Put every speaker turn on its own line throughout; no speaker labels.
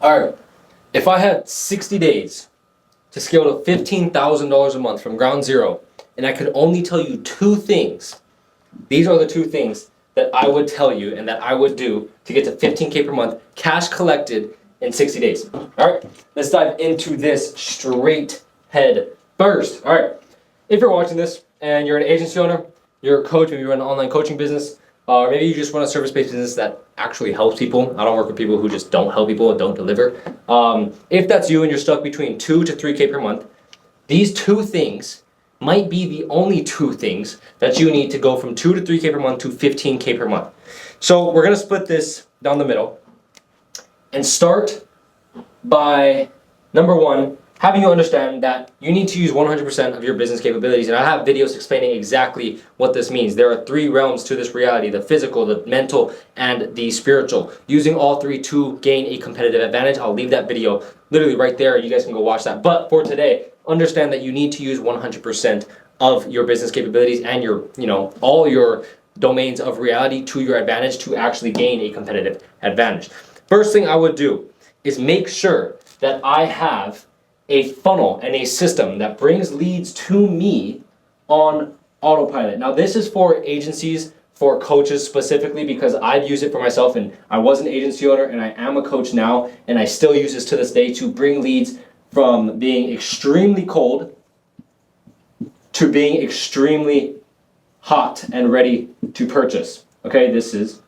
All right, if I had 60 days to scale to $15,000 a month from ground zero, and I could only tell you two things, these are the two things that I would tell you and that I would do to get to 15K per month, cash collected in 60 days. All right, let's dive into this straight head first. All right, if you're watching this and you're an agency owner, you're a coach, maybe you run an online coaching business, or maybe you just run a service-based business that actually helps people. I don't work with people who just don't help people and don't deliver. If that's you and you're stuck between 2 to 3K per month, these two things might be the only two things that you need to go from 2 to 3K per month to 15K per month. So we're gonna split this down the middle and start by number one, having you understand that you need to use 100% of your business capabilities. And I have videos explaining exactly what this means. There are three realms to this reality: the physical, the mental, and the spiritual. Using all three to gain a competitive advantage. I'll leave that video literally right there. You guys can go watch that. But for today, understand that you need to use 100% of your business capabilities and your, all your domains of reality to your advantage to actually gain a competitive advantage. First thing I would do is make sure that I have a funnel and a system that brings leads to me on autopilot. Now, this is for agencies, for coaches specifically, because I've used it for myself, and I was an agency owner and I am a coach now, and I still use this to this day to bring leads from being extremely cold to being extremely hot and ready to purchase. Okay, this is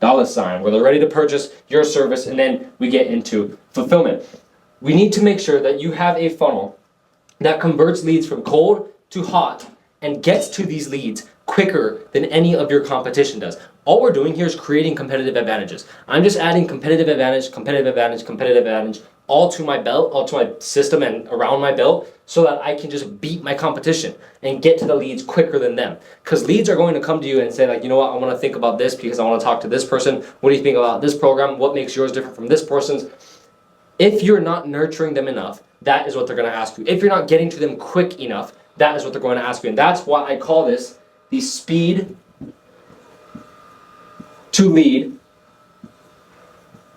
$, where they're ready to purchase your service, and then we get into fulfillment. We need to make sure that you have a funnel that converts leads from cold to hot and gets to these leads quicker than any of your competition does. All we're doing here is creating competitive advantages. I'm just adding competitive advantage, all to my belt, all to my system and around my belt, so that I can just beat my competition and get to the leads quicker than them. Because leads are going to come to you and say, like, you know what, I want to think about this because I want to talk to this person. What do you think about this program? What makes yours different from this person's? If you're not nurturing them enough, that is what they're going to ask you. If you're not getting to them quick enough, that is what they're going to ask you. And that's why I call this the speed to lead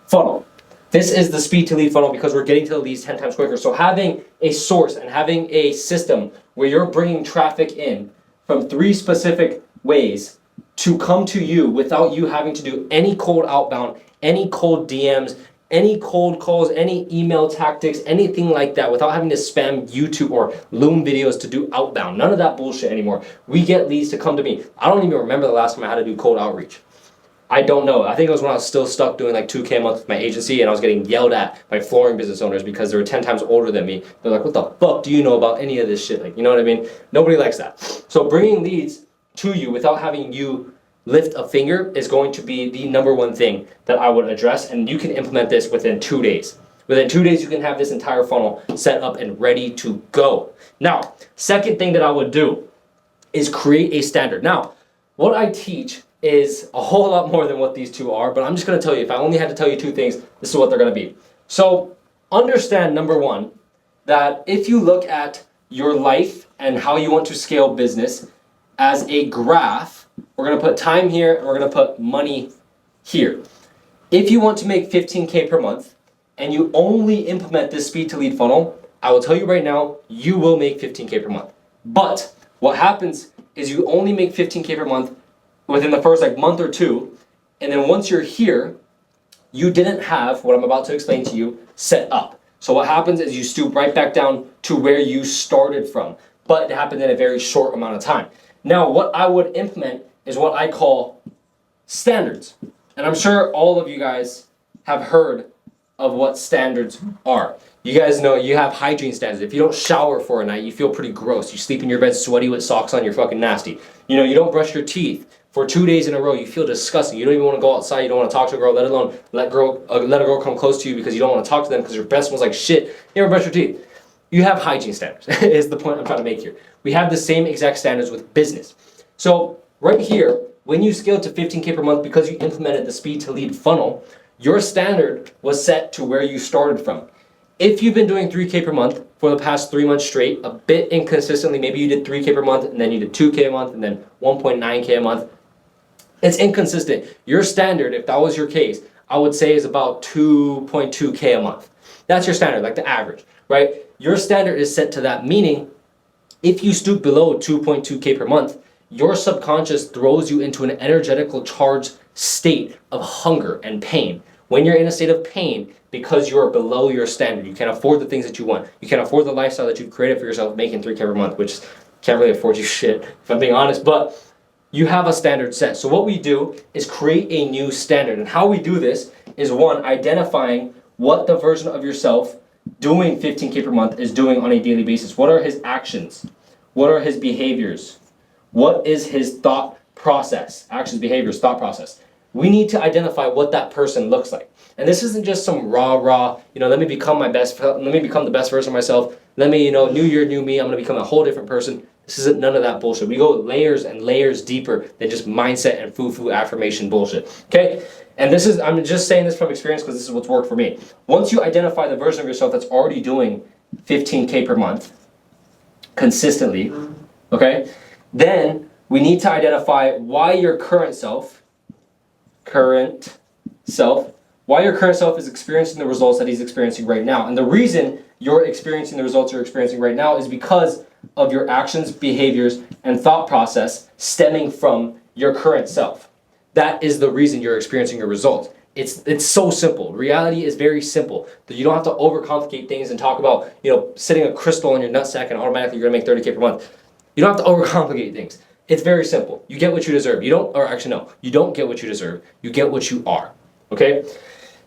funnel. This is the speed to lead funnel because we're getting to the leads 10 times quicker. So having a source and having a system where you're bringing traffic in from three specific ways to come to you without you having to do any cold outbound, any cold DMs, any cold calls, any email tactics, anything like that, without having to spam YouTube or Loom videos to do outbound. None of that bullshit anymore. We get leads to come to me. I don't even remember the last time I had to do cold outreach. I don't know. I think it was when I was still stuck doing like 2K a month with my agency, and I was getting yelled at by flooring business owners because they were 10 times older than me. They're like, what the fuck do you know about any of this shit? Like, you know what I mean? Nobody likes that. So bringing leads to you without having you lift a finger is going to be the number one thing that I would address, and you can implement this within 2 days. Within 2 days, you can have this entire funnel set up and ready to go. Now, second thing that I would do is create a standard. Now, what I teach is a whole lot more than what these two are, but I'm just going to tell you, if I only had to tell you two things, this is what they're going to be. So understand, number one, that if you look at your life and how you want to scale business as a graph, we're going to put time here and we're going to put money here. If you want to make 15K per month and you only implement this speed to lead funnel, I will tell you right now, you will make 15K per month. But what happens is you only make 15K per month within the first month or two, and then once you're here, you didn't have what I'm about to explain to you set up. So what happens is you stoop right back down to where you started from, but it happened in a very short amount of time. Now, what I would implement is what I call standards. And I'm sure all of you guys have heard of what standards are. You guys know you have hygiene standards. If you don't shower for a night, you feel pretty gross. You sleep in your bed sweaty with socks on, you're fucking nasty. You don't brush your teeth for 2 days in a row, you feel disgusting. You don't even want to go outside. You don't want to talk to a girl, let alone let a girl come close to you because you don't want to talk to them because your breath smells like shit. You never brush your teeth. You have hygiene standards, is the point I'm trying to make here. We have the same exact standards with business. So right here, when you scale to 15K per month because you implemented the speed to lead funnel, your standard was set to where you started from. If you've been doing 3K per month for the past 3 months straight, a bit inconsistently, maybe you did 3K per month and then you did 2K a month and then 1.9K a month, it's inconsistent. Your standard, if that was your case, I would say is about 2.2K a month. That's your standard, like the average, right? Your standard is set to that, meaning if you stoop below 2.2K per month, your subconscious throws you into an energetical charged state of hunger and pain. When you're in a state of pain because you're below your standard, you can't afford the things that you want. You can't afford the lifestyle that you've created for yourself, making 3K per month, which can't really afford you shit, if I'm being honest, but you have a standard set. So what we do is create a new standard. And how we do this is, one, identifying what the version of yourself doing 15K per month is doing on a daily basis. What are his actions? What are his behaviors? What is his thought process? Actions, behaviors, thought process. We need to identify what that person looks like. And this isn't just some raw, let me become the best version of myself. Let me, new year, new me, I'm going to become a whole different person. This isn't none of that bullshit. We go layers and layers deeper than just mindset and foo-foo affirmation bullshit. Okay? And I'm just saying this from experience because this is what's worked for me. Once you identify the version of yourself that's already doing 15K per month consistently, okay, then we need to identify why your current self is experiencing the results that he's experiencing right now. And the reason you're experiencing the results you're experiencing right now is because of your actions, behaviors, and thought process stemming from your current self. That is the reason you're experiencing your results. It's so simple. Reality is very simple. You don't have to overcomplicate things and talk about, sitting a crystal in your nutsack and automatically you're gonna make 30K per month. You don't have to overcomplicate things. It's very simple. You get what you deserve. You don't get what you deserve. You get what you are. Okay?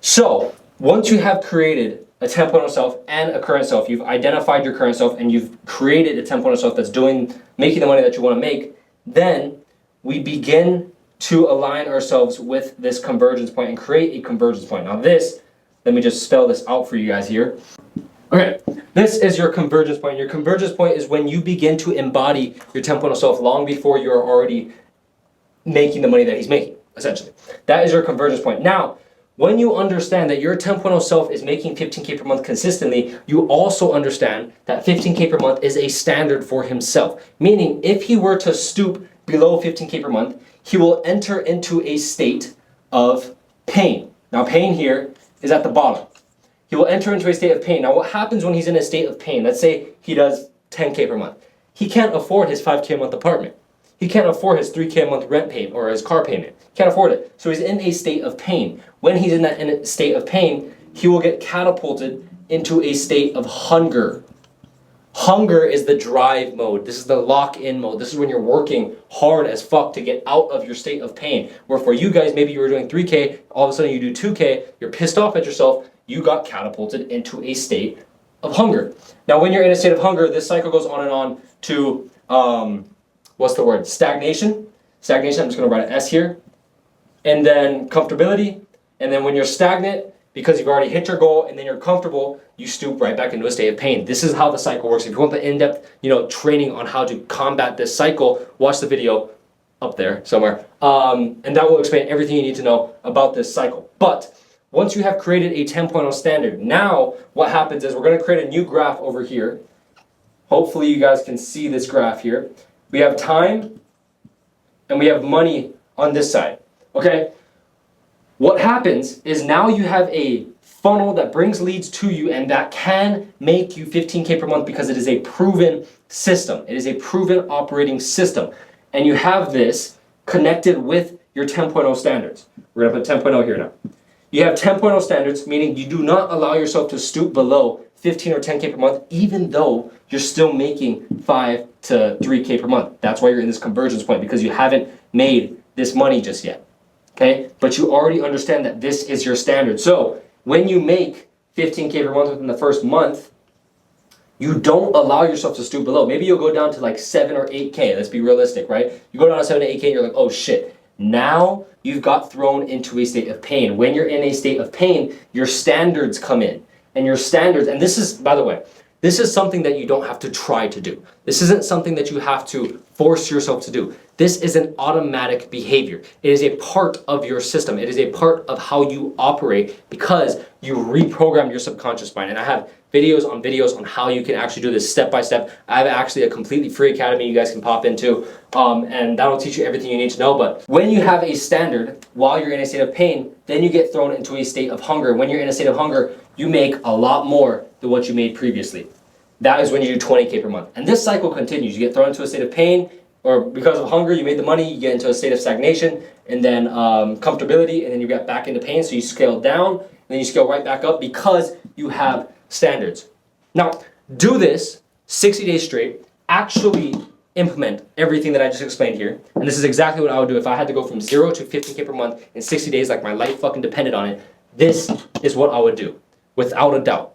So, once you have created a 10.0 self and a current self, you've identified your current self and you've created a 10.0 self that's making the money that you want to make, then we begin to align ourselves with this convergence point and create a convergence point. Now let me just spell this out for you guys here. Okay, this is your convergence point. Your convergence point is when you begin to embody your 10.0 self long before you're already making the money that he's making, essentially. That is your convergence point. Now, when you understand that your 10.0 self is making 15K per month consistently, you also understand that 15K per month is a standard for himself. Meaning, if he were to stoop below 15K per month, he will enter into a state of pain. Now, pain here is at the bottom. He will enter into a state of pain. Now, what happens when he's in a state of pain? Let's say he does 10K per month. He can't afford his 5K a month apartment. He can't afford his 3K a month rent payment or his car payment. Can't afford it. So he's in a state of pain. When he's in a state of pain, he will get catapulted into a state of hunger. Hunger is the drive mode. This is the lock-in mode. This is when you're working hard as fuck to get out of your state of pain. Where for you guys, maybe you were doing 3K, all of a sudden you do 2K, you're pissed off at yourself, you got catapulted into a state of hunger. Now, when you're in a state of hunger, this cycle goes on and on to, stagnation. Stagnation, I'm just gonna write an S here. And then comfortability. And then when you're stagnant, because you've already hit your goal and then you're comfortable, you stoop right back into a state of pain. This is how the cycle works. If you want the in-depth, training on how to combat this cycle, watch the video up there somewhere. And that will explain everything you need to know about this cycle. But once you have created a 10.0 standard, now what happens is we're going to create a new graph over here. Hopefully you guys can see this graph here. We have time and we have money on this side. Okay? What happens is now you have a funnel that brings leads to you and that can make you 15K per month because it is a proven system. It is a proven operating system. And you have this connected with your 10.0 standards. We're going to put 10.0 here now. You have 10.0 standards, meaning you do not allow yourself to stoop below 15 or 10K per month, even though you're still making 5 to 3K per month. That's why you're in this convergence point, because you haven't made this money just yet. Okay? But you already understand that this is your standard. So when you make 15K per month within the first month, you don't allow yourself to stoop below. Maybe you'll go down to like 7 or 8K. Let's be realistic, right? You go down to 7 to 8K and you're like, oh shit. Now you've got thrown into a state of pain. When you're in a state of pain, your standards come in. And your standards, and this is, by the way, This is something that you don't have to try to do. This isn't something that you have to force yourself to do. This is an automatic behavior. It is a part of your system. It is a part of how you operate because you reprogram your subconscious mind. And I have videos on how you can actually do this step by step. I have actually a completely free academy you guys can pop into, and that'll teach you everything you need to know. But when you have a standard while you're in a state of pain, then you get thrown into a state of hunger. When you're in a state of hunger, you make a lot more than what you made previously. That is when you do 20K per month. And this cycle continues. You get thrown into a state of pain, or because of hunger, you made the money, you get into a state of stagnation, and then comfortability, and then you get back into pain, so you scale down, and then you scale right back up because you have standards. Now, do this 60 days straight, actually implement everything that I just explained here, and this is exactly what I would do if I had to go from 0 to 15K per month in 60 days, like my life fucking depended on it. This is what I would do, without a doubt.